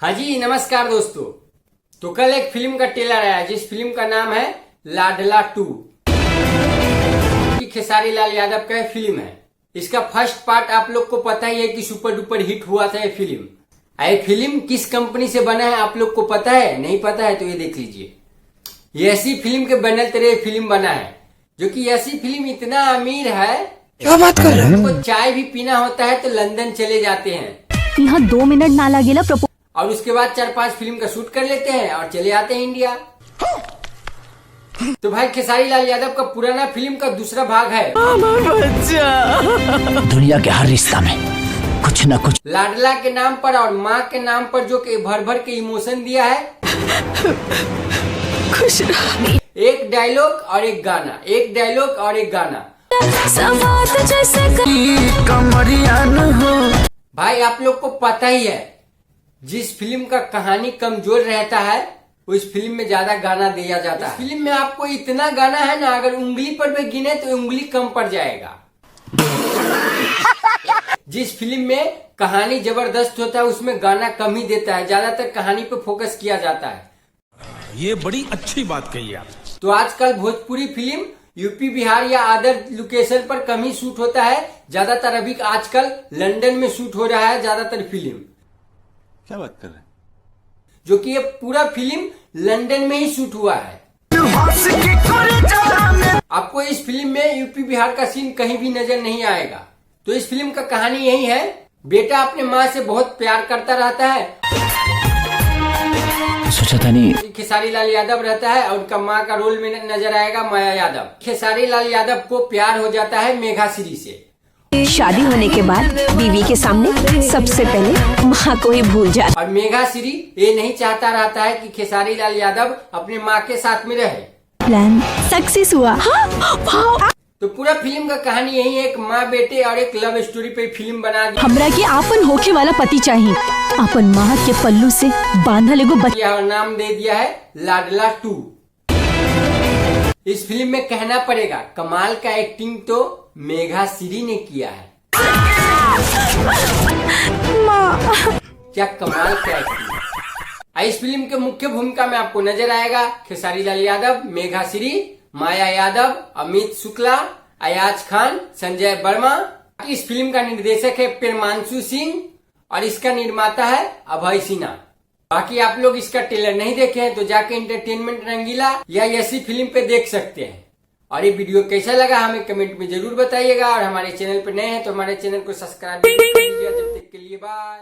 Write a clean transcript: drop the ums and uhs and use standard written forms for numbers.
हाँ जी नमस्कार दोस्तों। तो कल एक फिल्म का ट्रेलर आया जिस फिल्म का नाम है लाडला 2। खेसारी लाल यादव का फिल्म है। इसका फर्स्ट पार्ट आप लोग को पता ही है कि सुपर डुपर हिट हुआ था ये फिल्म। ये फिल्म किस कंपनी से बना है आप लोग को पता है? नहीं पता है तो ये देख लीजिए। ये ऐसी फिल्म के बनल तरह फिल्म बना है जो कि ऐसी फिल्म इतना अमीर है। क्या बात कर रहे हैं? उनको चाय भी पीना होता है तो लंदन चले जाते हैं। यहाँ 2 मिनट ना लगेला और उसके बाद 4-5 फिल्म का शूट कर लेते हैं और चले आते हैं इंडिया। तो भाई खेसारी लाल यादव का पुराना फिल्म का दूसरा भाग है। दुनिया के हर रिश्ता में कुछ न कुछ लाडला के नाम पर और माँ के नाम पर जो कि भर भर के इमोशन दिया है। खुश एक डायलॉग और एक गाना, एक डायलॉग और एक गाना। भाई आप लोग को पता ही है जिस फिल्म का कहानी कमजोर रहता है उस फिल्म में ज्यादा गाना दिया जाता है। फिल्म में आपको इतना गाना है ना, अगर उंगली पर भी गिने तो उंगली कम पड़ जाएगा। जिस फिल्म में कहानी जबरदस्त होता है उसमें गाना कम ही देता है, ज्यादातर कहानी पे फोकस किया जाता है। ये बड़ी अच्छी बात कही आप। तो आजकल भोजपुरी फिल्म यूपी बिहार या अदर लोकेशन पर कम ही शूट होता है, ज्यादातर अभी आजकल लंदन में शूट हो रहा है ज्यादातर फिल्म। क्या बात कर रहे हैं? जो कि ये पूरा फिल्म लंदन में ही शूट हुआ है। आपको इस फिल्म में यूपी बिहार का सीन कहीं भी नजर नहीं आएगा। तो इस फिल्म का कहानी यही है, बेटा अपने माँ से बहुत प्यार करता रहता है। सोचा था नहीं। खेसारी लाल यादव रहता है और उनका माँ का रोल में नजर आएगा माया यादव। खेसारी लाल यादव को प्यार हो जाता है मेघाश्री से। शादी होने के बाद बीवी के सामने सबसे पहले माँ को ही भूल जाता। और मेघाश्री ये नहीं चाहता रहता है कि खेसारी लाल यादव अपने माँ के साथ में रहे। प्लान सक्सेस हुआ। हाँ, तो पूरा फिल्म का कहानी यही है, एक माँ बेटे और एक लव स्टोरी पे फिल्म बना दी। हमरा के आपन होखे वाला पति चाहिए, अपन माँ के पल्लू से बांधल एगो बच्चा। और नाम दे दिया है लाडला 2। इस फिल्म में कहना पड़ेगा कमाल का एक्टिंग तो मेघाश्री ने किया है। क्या कमाल का एक्टिंग। इस फिल्म के मुख्य भूमिका में आपको नजर आएगा खेसारी लाल यादव, मेघाश्री, माया यादव, अमित शुक्ला, अयाज खान, संजय वर्मा। इस फिल्म का निर्देशक है प्रेमांशु सिंह और इसका निर्माता है अभय सिन्हा। बाकी आप लोग इसका ट्रेलर नहीं देखे हैं तो जाके एंटरटेनमेंट रंगीला या ऐसी फिल्म पे देख सकते हैं। और ये वीडियो कैसा लगा हमें कमेंट में जरूर बताइएगा। और हमारे चैनल पर नए हैं तो हमारे चैनल को सब्सक्राइब कीजिए। जब तक के लिए बाय।